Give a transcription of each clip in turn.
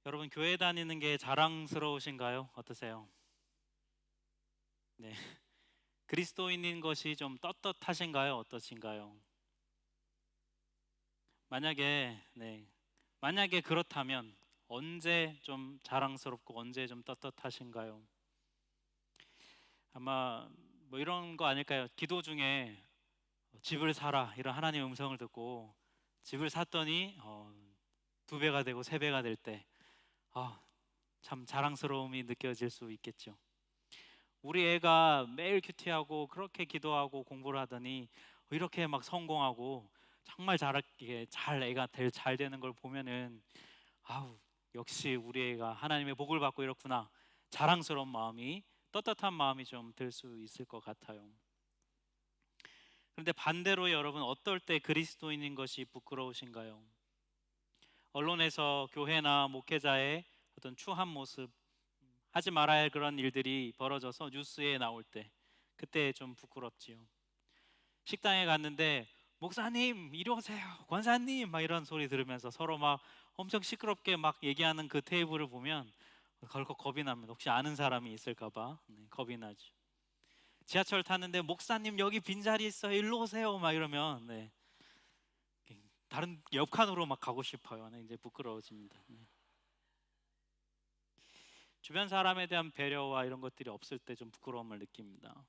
여러분 교회 다니는 게 자랑스러우신가요? 어떠세요? 네. 그리스도인인 것이 좀 떳떳하신가요? 어떠신가요? 만약에 그렇다면 언제 좀 자랑스럽고 언제 좀 떳떳하신가요? 아마 뭐 이런 거 아닐까요? 기도 중에 집을 사라 이런 하나님의 음성을 듣고 집을 샀더니 두 배가 되고 세 배가 될 때, 아, 참 자랑스러움이 느껴질 수 있겠죠. 우리 애가 매일 큐티하고 그렇게 기도하고 공부를 하더니 이렇게 막 성공하고 정말 이게 잘 애가 잘 되는 걸 보면은, 아우, 역시 우리 애가 하나님의 복을 받고 이렇구나, 자랑스러운 마음이, 떳떳한 마음이 좀 들 수 있을 것 같아요. 그런데 반대로 여러분, 어떨 때 그리스도인인 것이 부끄러우신가요? 언론에서 교회나 목회자의 어떤 추한 모습, 하지 말아야 할 그런 일들이 벌어져서 뉴스에 나올 때, 그때 좀 부끄럽지요. 식당에 갔는데 목사님 이리 오세요, 권사님 막 이런 소리 들으면서 서로 막 엄청 시끄럽게 막 얘기하는 그 테이블을 보면 덜컥 겁이 납니다. 혹시 아는 사람이 있을까봐 겁이 나죠. 지하철 탔는데 목사님 여기 빈자리 있어요, 일로 오세요 막 이러면 다른 옆 칸으로 막 가고 싶어요. 이제 부끄러워집니다. 주변 사람에 대한 배려와 이런 것들이 없을 때 좀 부끄러움을 느낍니다.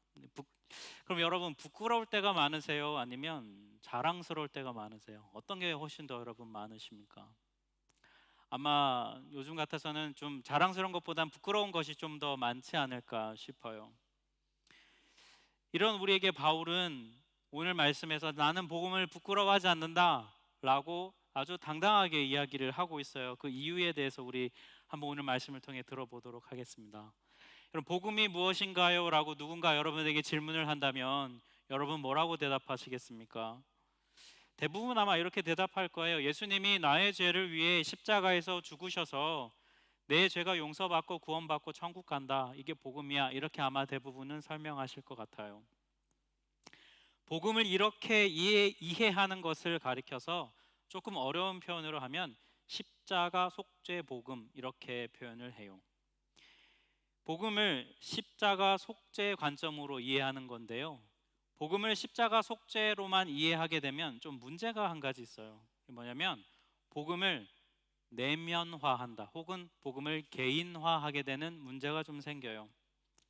그럼 여러분, 부끄러울 때가 많으세요? 아니면 자랑스러울 때가 많으세요? 어떤 게 훨씬 더 여러분 많으십니까? 아마 요즘 같아서는 좀 자랑스러운 것보단 부끄러운 것이 좀 더 많지 않을까 싶어요. 이런 우리에게 바울은 오늘 말씀에서 나는 복음을 부끄러워하지 않는다 라고 아주 당당하게 이야기를 하고 있어요. 그 이유에 대해서 우리 한번 오늘 말씀을 통해 들어보도록 하겠습니다. 여러분, 복음이 무엇인가요? 라고 누군가 여러분에게 질문을 한다면 여러분 뭐라고 대답하시겠습니까? 대부분 아마 이렇게 대답할 거예요. 예수님이 나의 죄를 위해 십자가에서 죽으셔서 내 죄가 용서받고 구원받고 천국 간다, 이게 복음이야, 이렇게 아마 대부분은 설명하실 것 같아요. 복음을 이렇게 이해하는 것을 가리켜서 조금 어려운 표현으로 하면 십자가 속죄 복음, 이렇게 표현을 해요. 복음을 십자가 속죄 관점으로 이해하는 건데요, 복음을 십자가 속죄로만 이해하게 되면 좀 문제가 한 가지 있어요. 뭐냐면 복음을 내면화한다, 혹은 복음을 개인화하게 되는 문제가 좀 생겨요.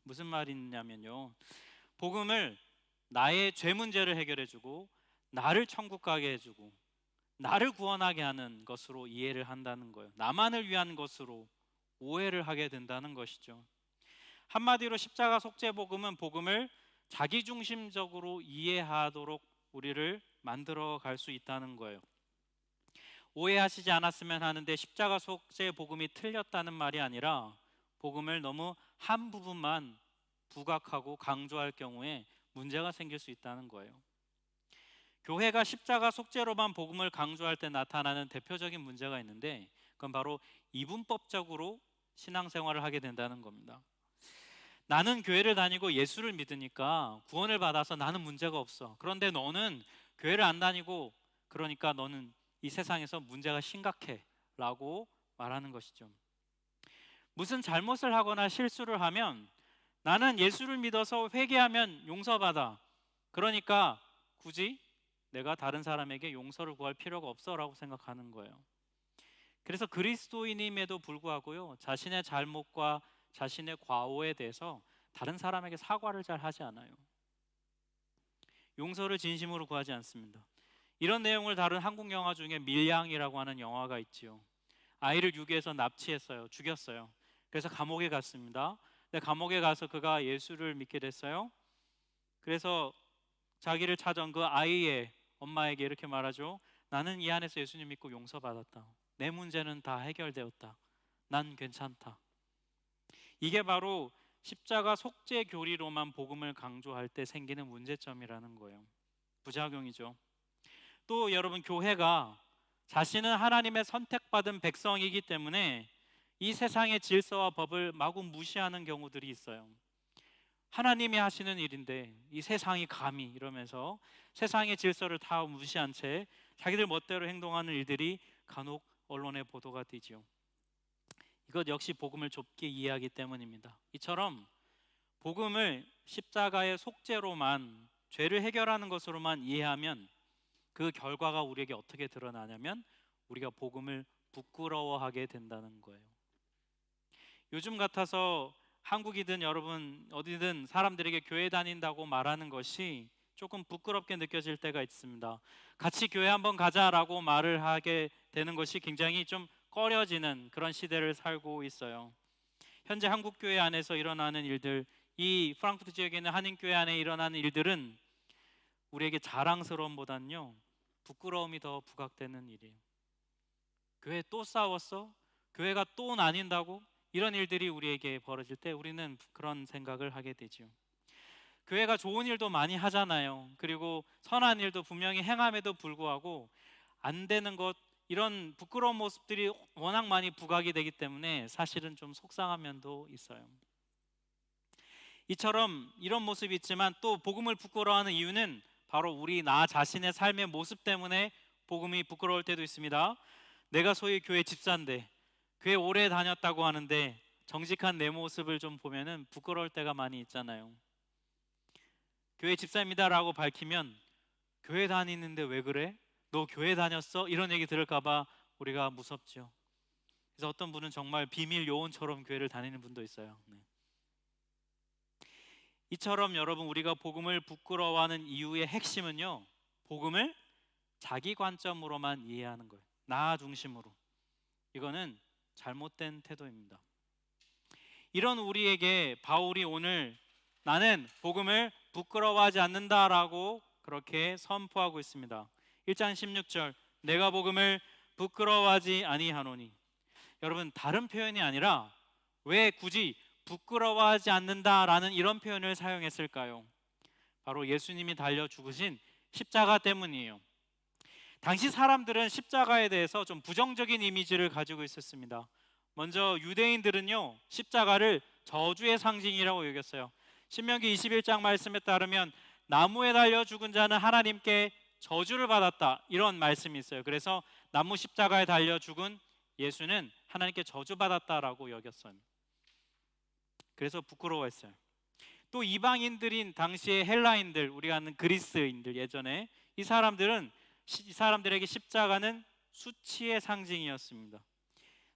무슨 말이냐면요, 복음을 나의 죄 문제를 해결해주고 나를 천국 가게 해주고 나를 구원하게 하는 것으로 이해를 한다는 거예요. 나만을 위한 것으로 오해를 하게 된다는 것이죠. 한마디로 십자가 속죄 복음은 복음을 자기중심적으로 이해하도록 우리를 만들어 갈 수 있다는 거예요. 오해하시지 않았으면 하는데, 십자가 속죄 복음이 틀렸다는 말이 아니라 복음을 너무 한 부분만 부각하고 강조할 경우에 문제가 생길 수 있다는 거예요. 교회가 십자가 속죄로만 복음을 강조할 때 나타나는 대표적인 문제가 있는데, 그건 바로 이분법적으로 신앙생활을 하게 된다는 겁니다. 나는 교회를 다니고 예수를 믿으니까 구원을 받아서 나는 문제가 없어. 그런데 너는 교회를 안 다니고, 그러니까 너는 이 세상에서 문제가 심각해 라고 말하는 것이죠. 무슨 잘못을 하거나 실수를 하면 나는 예수를 믿어서 회개하면 용서받아, 그러니까 굳이 내가 다른 사람에게 용서를 구할 필요가 없어 라고 생각하는 거예요. 그래서 그리스도인임에도 불구하고요, 자신의 잘못과 자신의 과오에 대해서 다른 사람에게 사과를 잘 하지 않아요. 용서를 진심으로 구하지 않습니다. 이런 내용을 다룬 한국 영화 중에 밀양이라고 하는 영화가 있지요. 아이를 유기해서 납치했어요. 죽였어요. 그래서 감옥에 갔습니다. 근데 감옥에 가서 그가 예수를 믿게 됐어요. 그래서 자기를 찾아온 그 아이의 엄마에게 이렇게 말하죠. 나는 이 안에서 예수님 믿고 용서받았다. 내 문제는 다 해결되었다. 난 괜찮다. 이게 바로 십자가 속죄 교리로만 복음을 강조할 때 생기는 문제점이라는 거예요. 부작용이죠. 또 여러분, 교회가 자신은 하나님의 선택받은 백성이기 때문에 이 세상의 질서와 법을 마구 무시하는 경우들이 있어요. 하나님이 하시는 일인데 이 세상이 감히, 이러면서 세상의 질서를 다 무시한 채 자기들 멋대로 행동하는 일들이 간혹 언론에 보도가 되지요. 이것 역시 복음을 좁게 이해하기 때문입니다. 이처럼 복음을 십자가의 속죄로만, 죄를 해결하는 것으로만 이해하면 그 결과가 우리에게 어떻게 드러나냐면 우리가 복음을 부끄러워하게 된다는 거예요. 요즘 같아서 한국이든 여러분 어디든 사람들에게 교회 다닌다고 말하는 것이 조금 부끄럽게 느껴질 때가 있습니다. 같이 교회 한번 가자라고 말을 하게 되는 것이 굉장히 좀 꺼려지는 그런 시대를 살고 있어요. 현재 한국 교회 안에서 일어나는 일들, 이 프랑크푸르트 지역에 있는 한인교회 안에 일어나는 일들은 우리에게 자랑스러움보다는요 부끄러움이 더 부각되는 일이에요. 교회 또 싸웠어? 교회가 또 나뉜다고? 이런 일들이 우리에게 벌어질 때 우리는 그런 생각을 하게 되죠. 교회가 좋은 일도 많이 하잖아요. 그리고 선한 일도 분명히 행함에도 불구하고 안 되는 것, 이런 부끄러운 모습들이 워낙 많이 부각이 되기 때문에 사실은 좀 속상한 면도 있어요. 이처럼 이런 모습이 있지만 또 복음을 부끄러워하는 이유는 바로 우리 나 자신의 삶의 모습 때문에 복음이 부끄러울 때도 있습니다. 내가 소위 교회 집사인데 교회 오래 다녔다고 하는데 정직한 내 모습을 좀 보면은 부끄러울 때가 많이 있잖아요. 교회 집사입니다라고 밝히면 교회 다니는데 왜 그래? 너 교회 다녔어? 이런 얘기 들을까 봐 우리가 무섭죠. 그래서 어떤 분은 정말 비밀 요원처럼 교회를 다니는 분도 있어요. 네. 이처럼 여러분 우리가 복음을 부끄러워하는 이유의 핵심은요, 복음을 자기 관점으로만 이해하는 거예요. 나 중심으로. 이거는 잘못된 태도입니다. 이런 우리에게 바울이 오늘 나는 복음을 부끄러워하지 않는다라고 그렇게 선포하고 있습니다. 1장 16절 내가 복음을 부끄러워하지 아니하노니. 여러분 다른 표현이 아니라 왜 굳이 부끄러워하지 않는다라는 이런 표현을 사용했을까요? 바로 예수님이 달려 죽으신 십자가 때문이에요. 당시 사람들은 십자가에 대해서 좀 부정적인 이미지를 가지고 있었습니다. 먼저 유대인들은요 십자가를 저주의 상징이라고 여겼어요. 신명기 21장 말씀에 따르면 나무에 달려 죽은 자는 하나님께 저주를 받았다, 이런 말씀이 있어요. 그래서 나무 십자가에 달려 죽은 예수는 하나님께 저주받았다라고 여겼어요. 그래서 부끄러워했어요. 또 이방인들인 당시의 헬라인들, 우리가 아는 그리스인들, 예전에 이 사람들에게 십자가는 수치의 상징이었습니다.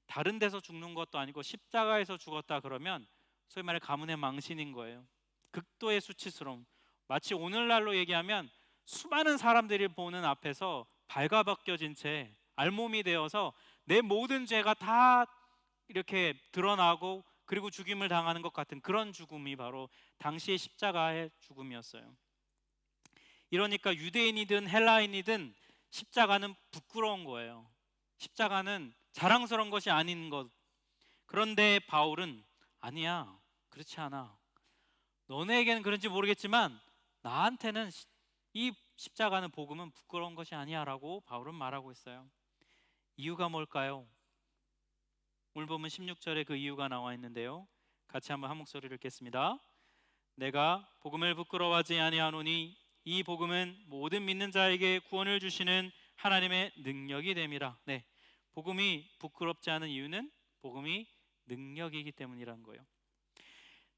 다른 데서 죽는 것도 아니고 십자가에서 죽었다 그러면 소위 말해 가문의 망신인 거예요. 극도의 수치스러움. 마치 오늘날로 얘기하면 수많은 사람들이 보는 앞에서 발가벗겨진 채 알몸이 되어서 내 모든 죄가 다 이렇게 드러나고 그리고 죽임을 당하는 것 같은 그런 죽음이 바로 당시의 십자가의 죽음이었어요. 이러니까 유대인이든 헬라인이든 십자가는 부끄러운 거예요. 십자가는 자랑스러운 것이 아닌 것. 그런데 바울은 아니야, 그렇지 않아. 너네에게는 그런지 모르겠지만 나한테는 이 십자가는, 복음은 부끄러운 것이 아니야 라고 바울은 말하고 있어요. 이유가 뭘까요? 오늘 보면 16절에 그 이유가 나와 있는데요, 같이 한번 한 목소리를 읽겠습니다. 내가 복음을 부끄러워하지 아니하노니 이 복음은 모든 믿는 자에게 구원을 주시는 하나님의 능력이 됨이라. 네, 복음이 부끄럽지 않은 이유는 복음이 능력이기 때문이라는 거예요.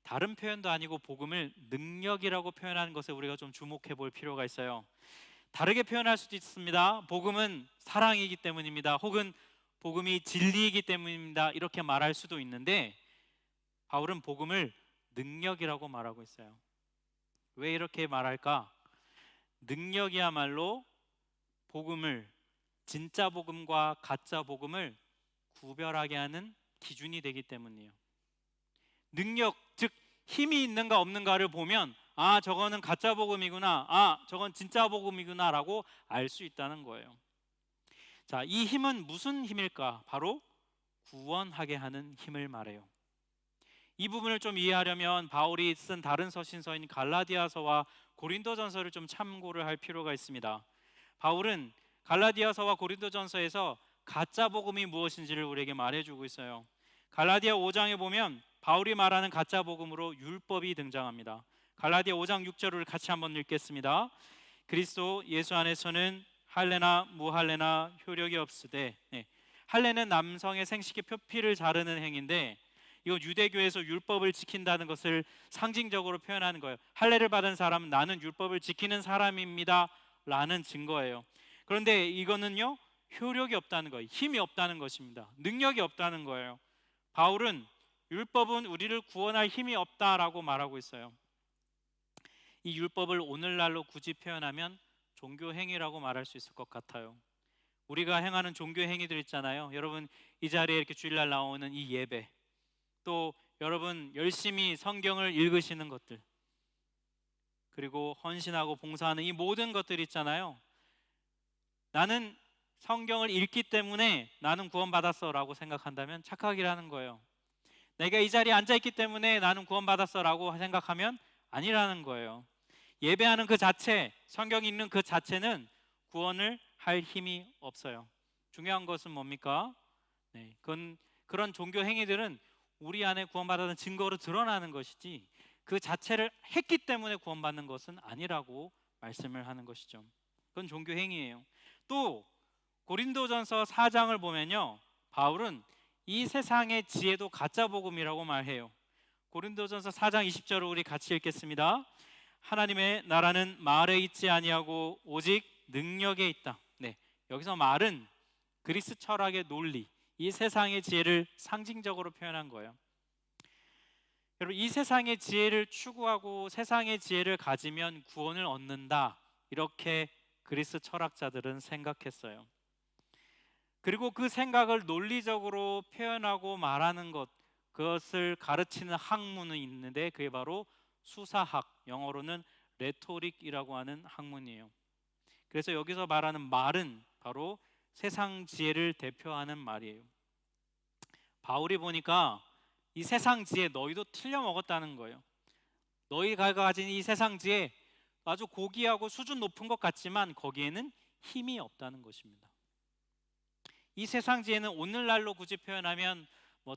다른 표현도 아니고 복음을 능력이라고 표현하는 것에 우리가 좀 주목해 볼 필요가 있어요. 다르게 표현할 수도 있습니다. 복음은 사랑이기 때문입니다. 혹은 복음이 진리이기 때문입니다. 이렇게 말할 수도 있는데 바울은 복음을 능력이라고 말하고 있어요. 왜 이렇게 말할까? 능력이야말로 복음을, 진짜 복음과 가짜 복음을 구별하게 하는 기준이 되기 때문이에요. 능력, 즉 힘이 있는가 없는가를 보면 아, 저거는 가짜 복음이구나, 아, 저건 진짜 복음이구나 라고 알 수 있다는 거예요. 자, 이 힘은 무슨 힘일까? 바로 구원하게 하는 힘을 말해요. 이 부분을 좀 이해하려면 바울이 쓴 다른 서신서인 갈라디아서와 고린도전서를 좀 참고를 할 필요가 있습니다. 바울은 갈라디아서와 고린도전서에서 가짜 복음이 무엇인지를 우리에게 말해주고 있어요. 갈라디아 5장에 보면 바울이 말하는 가짜 복음으로 율법이 등장합니다. 갈라디아 5장 6절을 같이 한번 읽겠습니다. 그리스도 예수 안에서는 할례나 무할례나 효력이 없으되, 할례는 남성의 생식기 표피를 자르는 행위인데 이건 유대교에서 율법을 지킨다는 것을 상징적으로 표현하는 거예요. 할례를 받은 사람은 나는 율법을 지키는 사람입니다 라는 증거예요. 그런데 이거는요, 효력이 없다는 거예요. 힘이 없다는 것입니다. 능력이 없다는 거예요. 바울은 율법은 우리를 구원할 힘이 없다라고 말하고 있어요. 이 율법을 오늘날로 굳이 표현하면 종교 행위라고 말할 수 있을 것 같아요. 우리가 행하는 종교 행위들 있잖아요. 여러분, 이 자리에 이렇게 주일날 나오는 이 예배, 또 여러분 열심히 성경을 읽으시는 것들, 그리고 헌신하고 봉사하는 이 모든 것들 있잖아요. 나는 성경을 읽기 때문에 나는 구원받았어 라고 생각한다면 착각이라는 거예요. 내가 이 자리에 앉아있기 때문에 나는 구원받았어 라고 생각하면 아니라는 거예요. 예배하는 그 자체, 성경 읽는 그 자체는 구원을 할 힘이 없어요. 중요한 것은 뭡니까? 그런 종교 행위들은 우리 안에 구원받았다는 증거로 드러나는 것이지 그 자체를 했기 때문에 구원받는 것은 아니라고 말씀을 하는 것이죠. 그건 종교 행위예요. 또 고린도전서 4장을 보면요, 바울은 이 세상의 지혜도 가짜 복음이라고 말해요. 고린도전서 4장 20절을 우리 같이 읽겠습니다. 하나님의 나라는 말에 있지 아니하고 오직 능력에 있다. 여기서 말은 그리스 철학의 논리, 이 세상의 지혜를 상징적으로 표현한 거예요. 여러분, 이 세상의 지혜를 추구하고 세상의 지혜를 가지면 구원을 얻는다, 이렇게 그리스 철학자들은 생각했어요. 그리고 그 생각을 논리적으로 표현하고 말하는 것, 그것을 가르치는 학문이 있는데 그게 바로 수사학, 영어로는 레토릭이라고 하는 학문이에요. 그래서 여기서 말하는 말은 바로 세상 지혜를 대표하는 말이에요. 바울이 보니까 이 세상 지혜 너희도 틀려 먹었다는 거예요. 너희가 가진 이 세상 지혜 아주 고귀하고 수준 높은 것 같지만 거기에는 힘이 없다는 것입니다. 이 세상 지혜는 오늘날로 굳이 표현하면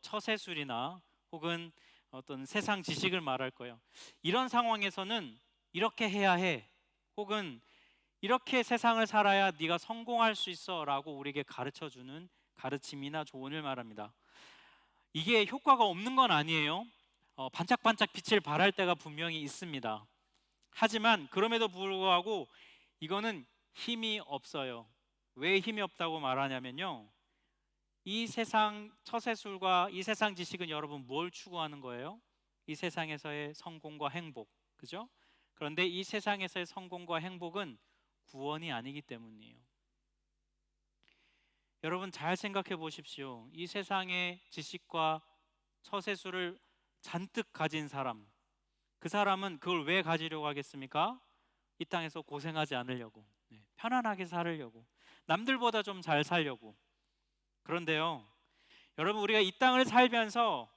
처세술이나 혹은 어떤 세상 지식을 말할 거예요. 이런 상황에서는 이렇게 해야 해, 혹은 이렇게 세상을 살아야 네가 성공할 수 있어 라고 우리에게 가르쳐주는 가르침이나 조언을 말합니다. 이게 효과가 없는 건 아니에요. 반짝반짝 빛을 발할 때가 분명히 있습니다. 하지만 그럼에도 불구하고 이거는 힘이 없어요. 왜 힘이 없다고 말하냐면요, 이 세상 처세술과 이 세상 지식은 여러분 뭘 추구하는 거예요? 이 세상에서의 성공과 행복, 그죠? 그런데 이 세상에서의 성공과 행복은 구원이 아니기 때문이에요. 여러분 잘 생각해 보십시오. 이 세상의 지식과 처세술을 잔뜩 가진 사람, 그 사람은 그걸 왜 가지려고 하겠습니까? 이 땅에서 고생하지 않으려고, 편안하게 살으려고, 남들보다 좀 잘 살려고. 그런데요, 여러분, 우리가 이 땅을 살면서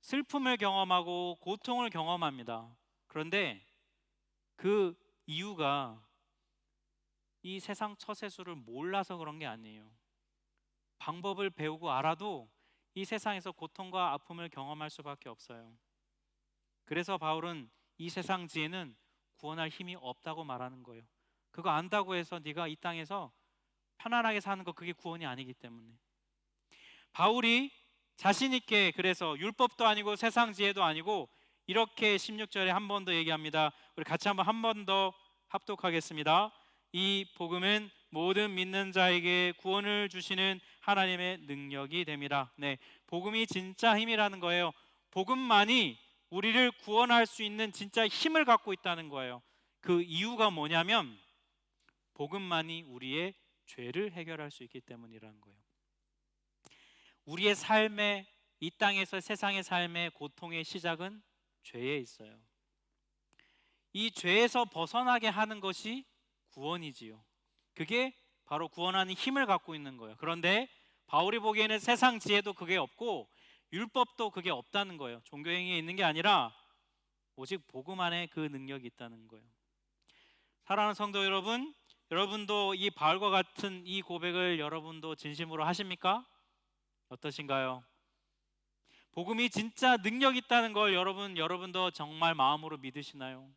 슬픔을 경험하고 고통을 경험합니다. 그런데 그 이유가 이 세상 처세술을 몰라서 그런 게 아니에요. 방법을 배우고 알아도 이 세상에서 고통과 아픔을 경험할 수밖에 없어요. 그래서 바울은 이 세상 지혜는 구원할 힘이 없다고 말하는 거예요. 그거 안다고 해서 네가 이 땅에서 편안하게 사는 거, 그게 구원이 아니기 때문에. 바울이 자신 있게, 그래서 율법도 아니고 세상 지혜도 아니고, 이렇게 16절에 한 번 더 얘기합니다. 우리 같이 한 번 더 합독하겠습니다. 이 복음은 모든 믿는 자에게 구원을 주시는 하나님의 능력이 됨이라. 복음이 진짜 힘이라는 거예요. 복음만이 우리를 구원할 수 있는 진짜 힘을 갖고 있다는 거예요. 그 이유가 뭐냐면 복음만이 우리의 죄를 해결할 수 있기 때문이라는 거예요. 우리의 삶의, 이 땅에서 세상의 삶의 고통의 시작은 죄에 있어요. 이 죄에서 벗어나게 하는 것이 구원이지요. 그게 바로 구원하는 힘을 갖고 있는 거예요. 그런데 바울이 보기에는 세상 지혜도 그게 없고 율법도 그게 없다는 거예요. 종교 행위에 있는 게 아니라 오직 복음 안에 그 능력이 있다는 거예요. 사랑하는 성도 여러분, 여러분도 이 바울과 같은 이 고백을 여러분도 진심으로 하십니까? 어떠신가요? 복음이 진짜 능력 있다는 걸 여러분도 정말 마음으로 믿으시나요?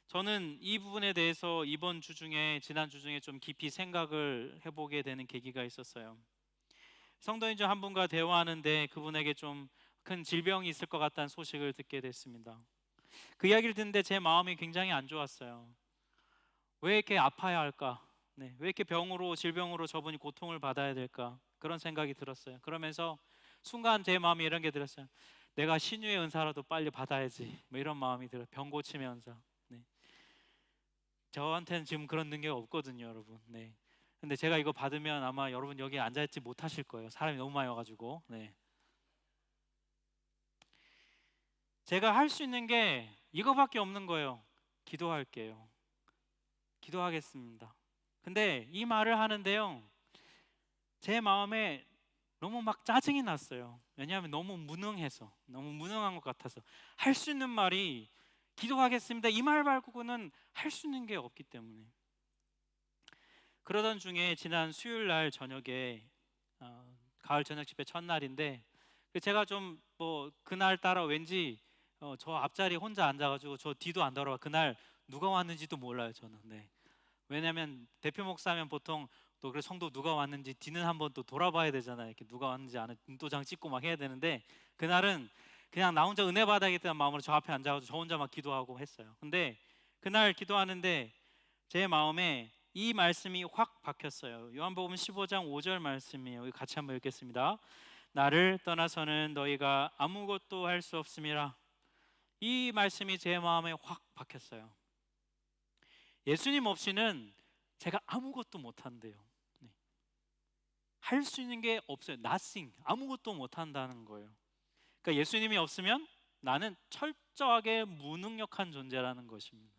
저는 이 부분에 대해서 이번 주 중에 지난 주 중에 좀 깊이 생각을 해보게 되는 계기가 있었어요. 성도인 중 한 분과 대화하는데 그분에게 좀 큰 질병이 있을 것 같다는 소식을 듣게 됐습니다. 그 이야기를 듣는데 제 마음이 굉장히 안 좋았어요. 왜 이렇게 아파야 할까? 네, 왜 이렇게 질병으로 저분이 고통을 받아야 될까? 그런 생각이 들었어요. 그러면서 순간 제 마음이 이런 게 들었어요. 내가 신유의 은사라도 빨리 받아야지. 뭐 이런 마음이 들어요. 병 고침의 은사. 네. 저한테는 지금 그런 능력이 없거든요, 여러분. 네. 근데 제가 이거 받으면 아마 여러분 여기 앉아있지 못하실 거예요. 사람이 너무 많이 와가지고. 네. 제가 할 수 있는 게 이거밖에 없는 거예요. 기도할게요. 기도하겠습니다. 근데 이 말을 하는데요, 제 마음에 너무 막 짜증이 났어요. 왜냐하면 너무 무능해서, 너무 무능한 것 같아서. 할 수 있는 말이 기도하겠습니다 이 말 말고는 할 수 있는 게 없기 때문에. 그러던 중에 지난 수요일 날 저녁에 가을 저녁 집회 첫날인데, 제가 좀 뭐 그날 따라 왠지 저 앞자리 혼자 앉아가지고 저 뒤도 안 돌아봐. 그날 누가 왔는지도 몰라요 저는. 네. 왜냐하면 대표 목사면 보통 또 그래 성도 누가 왔는지 뒤는 한번 또 돌아봐야 되잖아요. 이렇게 누가 왔는지 아는 눈도장 찍고 막 해야 되는데, 그날은 그냥 나 혼자 은혜 받아야겠다는 마음으로 저 앞에 앉아가지고 저 혼자 막 기도하고 했어요. 근데 그날 기도하는데 제 마음에 이 말씀이 확 박혔어요. 요한복음 15장 5절 말씀이에요. 여기 같이 한번 읽겠습니다. 나를 떠나서는 너희가 아무것도 할 수 없음이라. 이 말씀이 제 마음에 확 박혔어요. 예수님 없이는 제가 아무것도 못한대요. 네. 할 수 있는 게 없어요. nothing, 아무것도 못한다는 거예요. 그러니까 예수님이 없으면 나는 철저하게 무능력한 존재라는 것입니다.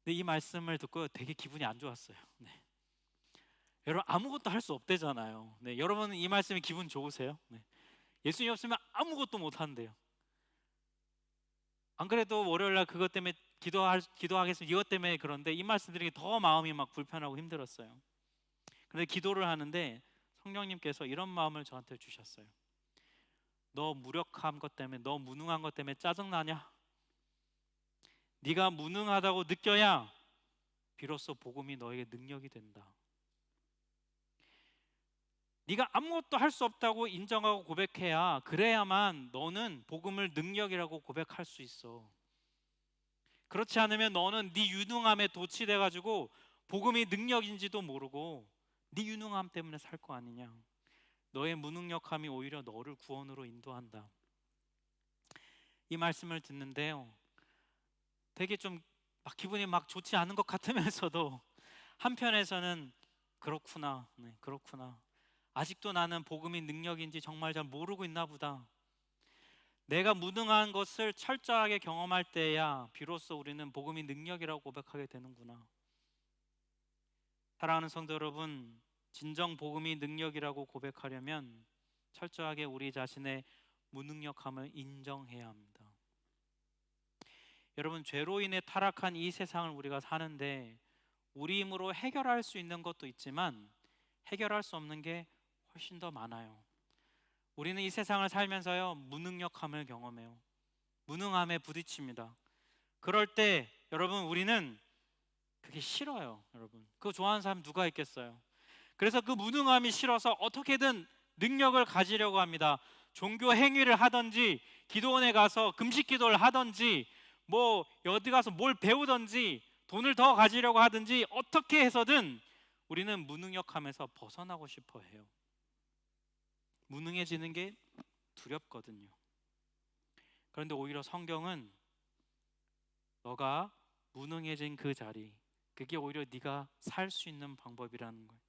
근데 이 말씀을 듣고 되게 기분이 안 좋았어요. 네. 여러분 아무것도 할 수 없대잖아요. 네. 여러분은 이 말씀이 기분 좋으세요? 네. 예수님 없으면 아무것도 못한대요. 안 그래도 월요일 날 그것 때문에 기도하겠습니다 이것 때문에 그런데 이 말씀 드리기 더 마음이 막 불편하고 힘들었어요. 그런데 기도를 하는데 성령님께서 이런 마음을 저한테 주셨어요. 너 무력한 것 때문에, 너 무능한 것 때문에 짜증나냐? 네가 무능하다고 느껴야 비로소 복음이 너에게 능력이 된다. 네가 아무것도 할 수 없다고 인정하고 고백해야, 그래야만 너는 복음을 능력이라고 고백할 수 있어. 그렇지 않으면 너는 네 유능함에 도취돼 가지고 복음이 능력인지도 모르고 네 유능함 때문에 살 거 아니냐. 너의 무능력함이 오히려 너를 구원으로 인도한다. 이 말씀을 듣는데요, 되게 좀 막 기분이 막 좋지 않은 것 같으면서도 한편에서는 그렇구나, 네, 그렇구나. 아직도 나는 복음이 능력인지 정말 잘 모르고 있나 보다. 내가 무능한 것을 철저하게 경험할 때야 비로소 우리는 복음이 능력이라고 고백하게 되는구나. 사랑하는 성도 여러분, 진정 복음이 능력이라고 고백하려면 철저하게 우리 자신의 무능력함을 인정해야 합니다. 여러분, 죄로 인해 타락한 이 세상을 우리가 사는데 우리 힘으로 해결할 수 있는 것도 있지만 해결할 수 없는 게 훨씬 더 많아요. 우리는 이 세상을 살면서요, 무능력함을 경험해요. 무능함에 부딪힙니다. 그럴 때 여러분, 우리는 그게 싫어요. 여러분, 그거 좋아하는 사람 누가 있겠어요? 그래서 그 무능함이 싫어서 어떻게든 능력을 가지려고 합니다. 종교 행위를 하든지 기도원에 가서 금식 기도를 하든지 뭐 어디 가서 뭘 배우든지 돈을 더 가지려고 하든지 어떻게 해서든 우리는 무능력함에서 벗어나고 싶어 해요. 무능해지는 게 두렵거든요. 그런데 오히려 성경은 너가 무능해진 그 자리, 그게 오히려 네가 살 수 있는 방법이라는 거예요.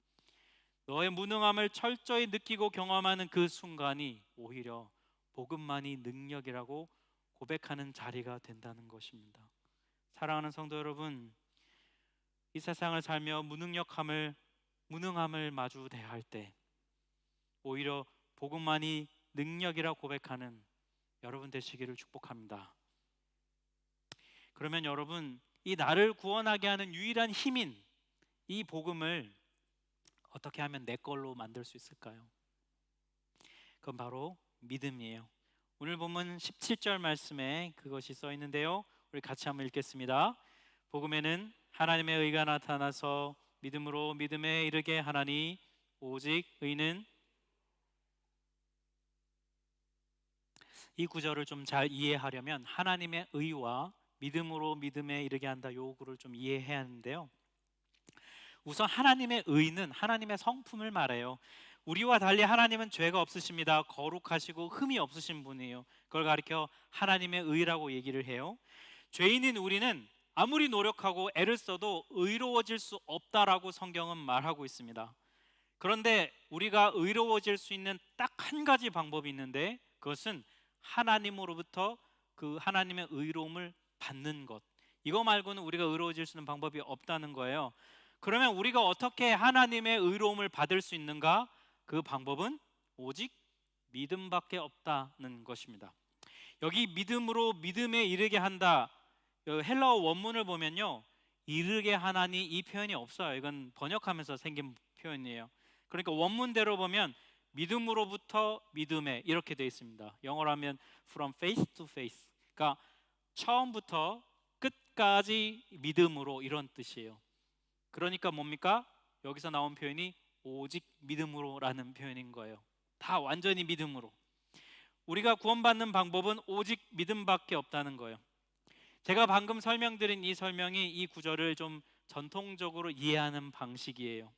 너의 무능함을 철저히 느끼고 경험하는 그 순간이 오히려 복음만이 능력이라고 고백하는 자리가 된다는 것입니다. 사랑하는 성도 여러분, 이 세상을 살며 무능함을 마주 대할 때 오히려 복음만이 능력이라고 고백하는 여러분 되시기를 축복합니다. 그러면 여러분, 이 나를 구원하게 하는 유일한 힘인 이 복음을 어떻게 하면 내 걸로 만들 수 있을까요? 그건 바로 믿음이에요. 오늘 본문 17절 말씀에 그것이 써 있는데요, 우리 같이 한번 읽겠습니다. 복음에는 하나님의 의가 나타나서 믿음으로 믿음에 이르게 하나니 오직 의는, 이 구절을 좀 잘 이해하려면 하나님의 의와 믿음으로 믿음에 이르게 한다, 요 구를 좀 이해해야 하는데요. 우선 하나님의 의는 하나님의 성품을 말해요. 우리와 달리 하나님은 죄가 없으십니다. 거룩하시고 흠이 없으신 분이에요. 그걸 가리켜 하나님의 의라고 얘기를 해요. 죄인인 우리는 아무리 노력하고 애를 써도 의로워질 수 없다라고 성경은 말하고 있습니다. 그런데 우리가 의로워질 수 있는 딱 한 가지 방법이 있는데, 그것은 하나님으로부터 그 하나님의 의로움을 받는 것. 이거 말고는 우리가 의로워질 수 있는 방법이 없다는 거예요. 그러면 우리가 어떻게 하나님의 의로움을 받을 수 있는가? 그 방법은 오직 믿음밖에 없다는 것입니다. 여기 믿음으로 믿음에 이르게 한다, 헬라어 원문을 보면요, 이르게 하나니 이 표현이 없어요. 이건 번역하면서 생긴 표현이에요. 그러니까 원문대로 보면 믿음으로부터 믿음에 이렇게 되어 있습니다. 영어로 하면 from faith to faith, 그러니까 처음부터 끝까지 믿음으로, 이런 뜻이에요. 그러니까 뭡니까? 여기서 나온 표현이 오직 믿음으로라는 표현인 거예요. 다 완전히 믿음으로. 우리가 구원받는 방법은 오직 믿음밖에 없다는 거예요. 제가 방금 설명드린 이 설명이 이 구절을 좀 전통적으로 이해하는 방식이에요.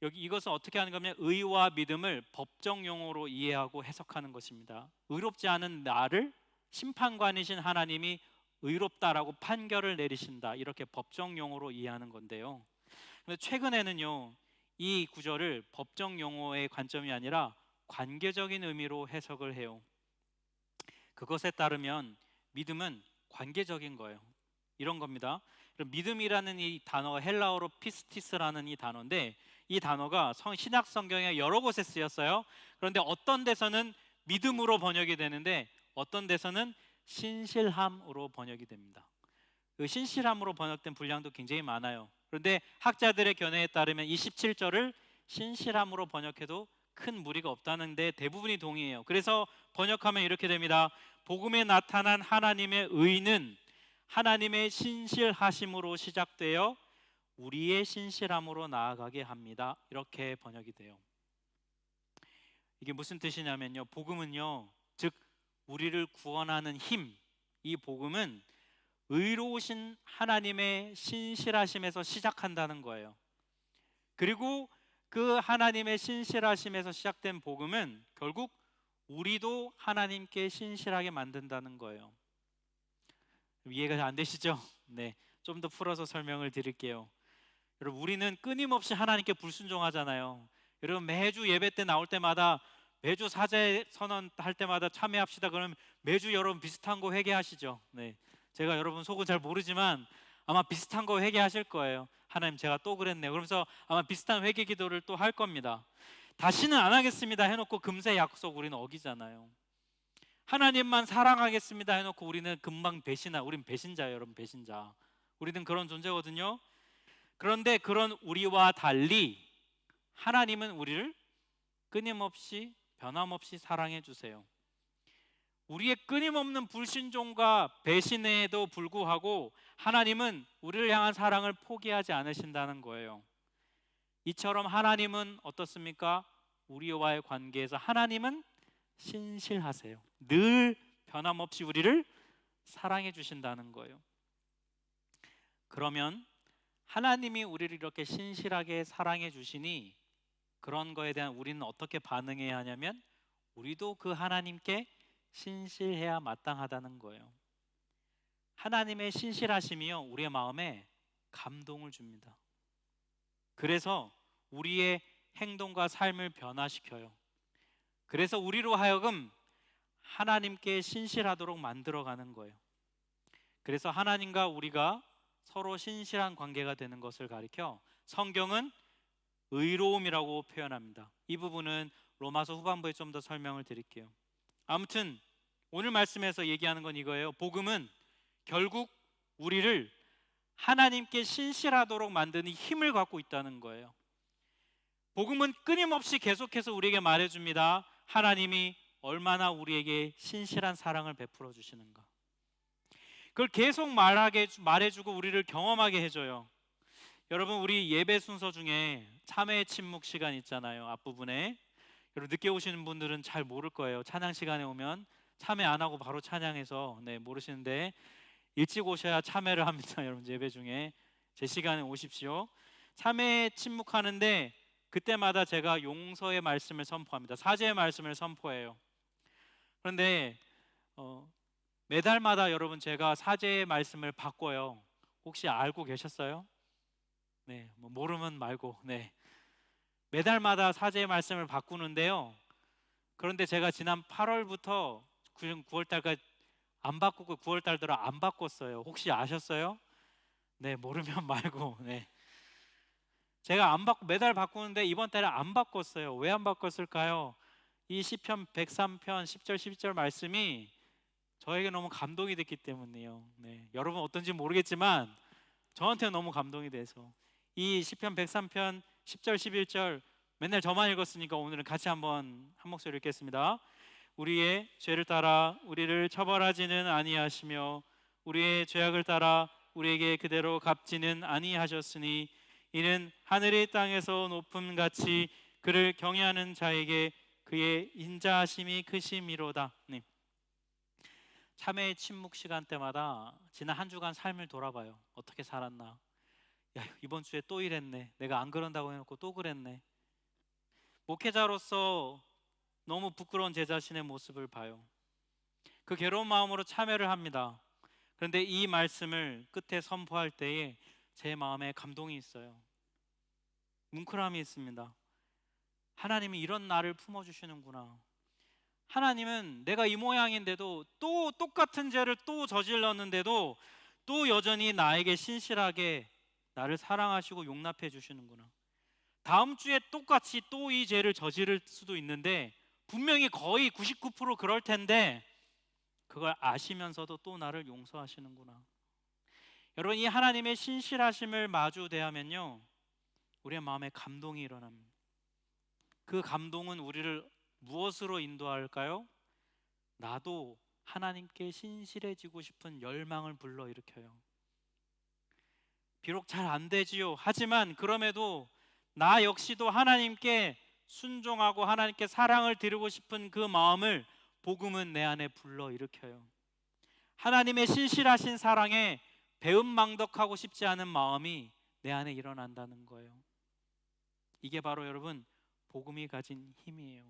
여기 이것은 어떻게 하는 거냐면 의와 믿음을 법정 용어로 이해하고 해석하는 것입니다. 의롭지 않은 나를 심판관이신 하나님이 의롭다라고 판결을 내리신다, 이렇게 법정 용어로 이해하는 건데요. 근데 최근에는요, 이 구절을 법정 용어의 관점이 아니라 관계적인 의미로 해석을 해요. 그것에 따르면 믿음은 관계적인 거예요. 이런 겁니다. 믿음이라는 이 단어가 헬라어로 피스티스라는 이 단어인데, 이 단어가 신약 성경에 여러 곳에 쓰였어요. 그런데 어떤 데서는 믿음으로 번역이 되는데 어떤 데서는 신실함으로 번역이 됩니다. 그 신실함으로 번역된 분량도 굉장히 많아요. 그런데 학자들의 견해에 따르면 27절을 신실함으로 번역해도 큰 무리가 없다는데 대부분이 동의해요. 그래서 번역하면 이렇게 됩니다. 복음에 나타난 하나님의 의는 하나님의 신실하심으로 시작되어 우리의 신실함으로 나아가게 합니다. 이렇게 번역이 돼요. 이게 무슨 뜻이냐면요, 복음은요, 즉 우리를 구원하는 힘, 이 복음은 의로우신 하나님의 신실하심에서 시작한다는 거예요. 그리고 그 하나님의 신실하심에서 시작된 복음은 결국 우리도 하나님께 신실하게 만든다는 거예요. 이해가 안 되시죠? 네, 좀 더 풀어서 설명을 드릴게요. 여러분, 우리는 끊임없이 하나님께 불순종하잖아요. 여러분, 매주 예배 때 나올 때마다, 매주 사제 선언할 때마다 참여합시다 그러면 매주 여러분 비슷한 거 회개하시죠? 네, 제가 여러분 속은 잘 모르지만 아마 비슷한 거 회개하실 거예요. 하나님, 제가 또 그랬네요. 그러면서 아마 비슷한 회개 기도를 또 할 겁니다. 다시는 안 하겠습니다 해놓고 금세 약속 우리는 어기잖아요. 하나님만 사랑하겠습니다 해놓고 우리는 금방 우린 배신자예요. 여러분, 배신자. 우리는 그런 존재거든요. 그런데 그런 우리와 달리 하나님은 우리를 끊임없이 변함없이 사랑해 주세요. 우리의 끊임없는 불신종과 배신에도 불구하고 하나님은 우리를 향한 사랑을 포기하지 않으신다는 거예요. 이처럼 하나님은 어떻습니까? 우리와의 관계에서 하나님은 신실하세요. 늘 변함없이 우리를 사랑해 주신다는 거예요. 그러면 하나님이 우리를 이렇게 신실하게 사랑해 주시니 그런 거에 대한 우리는 어떻게 반응해야 하냐면 우리도 그 하나님께 신실해야 마땅하다는 거예요. 하나님의 신실하심이요, 우리의 마음에 감동을 줍니다. 그래서 우리의 행동과 삶을 변화시켜요. 그래서 우리로 하여금 하나님께 신실하도록 만들어가는 거예요. 그래서 하나님과 우리가 서로 신실한 관계가 되는 것을 가리켜 성경은 의로움이라고 표현합니다. 이 부분은 로마서 후반부에 좀 더 설명을 드릴게요. 아무튼 오늘 말씀에서 얘기하는 건 이거예요. 복음은 결국 우리를 하나님께 신실하도록 만드는 힘을 갖고 있다는 거예요. 복음은 끊임없이 계속해서 우리에게 말해줍니다. 하나님이 얼마나 우리에게 신실한 사랑을 베풀어 주시는가. 그걸 계속 말해주고 우리를 경험하게 해줘요. 여러분, 우리 예배 순서 중에 참회의 침묵 시간 있잖아요. 앞부분에. 여러분, 늦게 오시는 분들은 잘 모를 거예요. 찬양 시간에 오면 참회 안 하고 바로 찬양해서 모르시는데, 일찍 오셔야 참회를 합니다. 여러분, 예배 중에 제 시간에 오십시오. 참회 침묵하는데 그때마다 제가 용서의 말씀을 선포합니다. 사죄의 말씀을 선포해요. 그런데 매달마다 여러분 제가 사죄의 말씀을 바꿔요. 혹시 알고 계셨어요? 네, 모르면 말고. 네, 매달마다 사죄의 말씀을 바꾸는데요. 그런데 제가 지난 8월부터 9월 달까지 안 바꾸고 9월 달 들어 안 바꿨어요. 혹시 아셨어요? 네, 모르면 말고. 네, 제가 안 바꾸 매달 바꾸는데 이번 달에 안 바꿨어요. 왜 안 바꿨을까요? 이 시편 103편 10절 12절 말씀이 저에게 너무 감동이 됐기 때문이에요. 네, 여러분 어떤지 모르겠지만 저한테 너무 감동이 돼서 이 시편 103편 10절 11절 맨날 저만 읽었으니까 오늘은 같이 한번 한 목소리 읽겠습니다. 우리의 죄를 따라 우리를 처벌하지는 아니하시며 우리의 죄악을 따라 우리에게 그대로 갚지는 아니하셨으니 이는 하늘의 땅에서 높음 같이 그를 경외하는 자에게 그의 인자하심이 크심이로다. 네. 참회의 침묵 시간 때마다 지난 한 주간 삶을 돌아봐요. 어떻게 살았나? 야, 이번 주에 또 이랬네. 내가 안 그런다고 해놓고 또 그랬네. 목회자로서 너무 부끄러운 제 자신의 모습을 봐요. 그 괴로운 마음으로 참회를 합니다. 그런데 이 말씀을 끝에 선포할 때에 제 마음에 감동이 있어요. 뭉클함이 있습니다. 하나님이 이런 나를 품어주시는구나. 하나님은 내가 이 모양인데도 또 똑같은 죄를 또 저질렀는데도 또 여전히 나에게 신실하게 나를 사랑하시고 용납해 주시는구나. 다음 주에 똑같이 또 이 죄를 저지를 수도 있는데 분명히 거의 99% 그럴 텐데 그걸 아시면서도 또 나를 용서하시는구나. 여러분, 이 하나님의 신실하심을 마주 대하면요, 우리의 마음에 감동이 일어납니다. 그 감동은 우리를 무엇으로 인도할까요? 나도 하나님께 신실해지고 싶은 열망을 불러일으켜요. 비록 잘 안 되지요. 하지만 그럼에도 나 역시도 하나님께 순종하고 하나님께 사랑을 드리고 싶은 그 마음을 복음은 내 안에 불러일으켜요. 하나님의 신실하신 사랑에 배은망덕하고 싶지 않은 마음이 내 안에 일어난다는 거예요. 이게 바로 여러분 복음이 가진 힘이에요.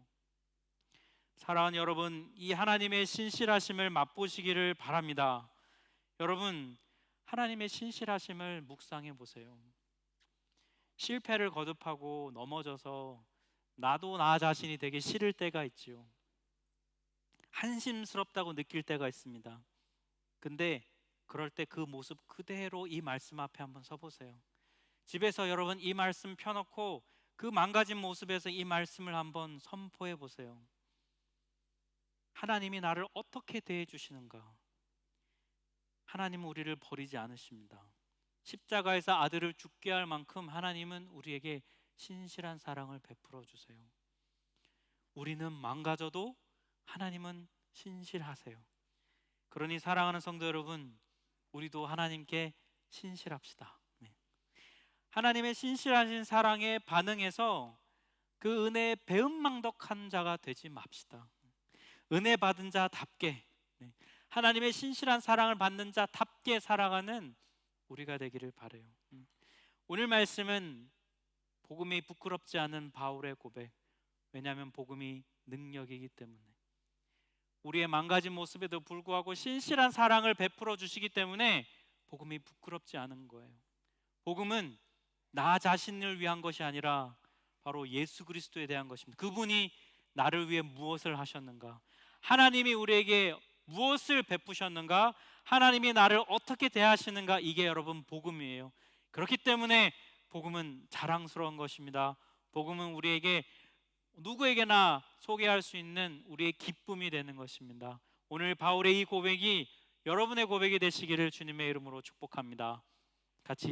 사랑하는 여러분, 이 하나님의 신실하심을 맛보시기를 바랍니다. 여러분, 하나님의 신실하심을 묵상해 보세요. 실패를 거듭하고 넘어져서 나도 나 자신이 되게 싫을 때가 있지요. 한심스럽다고 느낄 때가 있습니다. 근데 그럴 때 그 모습 그대로 이 말씀 앞에 한번 서보세요. 집에서 여러분 이 말씀 펴놓고 그 망가진 모습에서 이 말씀을 한번 선포해 보세요. 하나님이 나를 어떻게 대해 주시는가? 하나님은 우리를 버리지 않으십니다. 십자가에서 아들을 죽게 할 만큼 하나님은 우리에게 신실한 사랑을 베풀어 주세요. 우리는 망가져도 하나님은 신실하세요. 그러니 사랑하는 성도 여러분, 우리도 하나님께 신실합시다. 네. 하나님의 신실하신 사랑에 반응해서 그 은혜에 배은망덕한 자가 되지 맙시다. 은혜 받은 자답게, 하나님의 신실한 사랑을 받는 자답게 살아가는 우리가 되기를 바라요. 오늘 말씀은 복음이 부끄럽지 않은 바울의 고백. 왜냐하면 복음이 능력이기 때문에. 우리의 망가진 모습에도 불구하고 신실한 사랑을 베풀어 주시기 때문에 복음이 부끄럽지 않은 거예요. 복음은 나 자신을 위한 것이 아니라 바로 예수 그리스도에 대한 것입니다. 그분이 나를 위해 무엇을 하셨는가? 하나님이 우리에게 무엇을 베푸셨는가? 하나님이 나를 어떻게 대하시는가? 이게 여러분 복음이에요. 그렇기 때문에 복음은 자랑스러운 것입니다. 복음은 우리에게 누구에게나 소개할 수 있는 우리의 기쁨이 되는 것입니다. 오늘 바울의 이 고백이 여러분의 고백이 되시기를 주님의 이름으로 축복합니다. 같이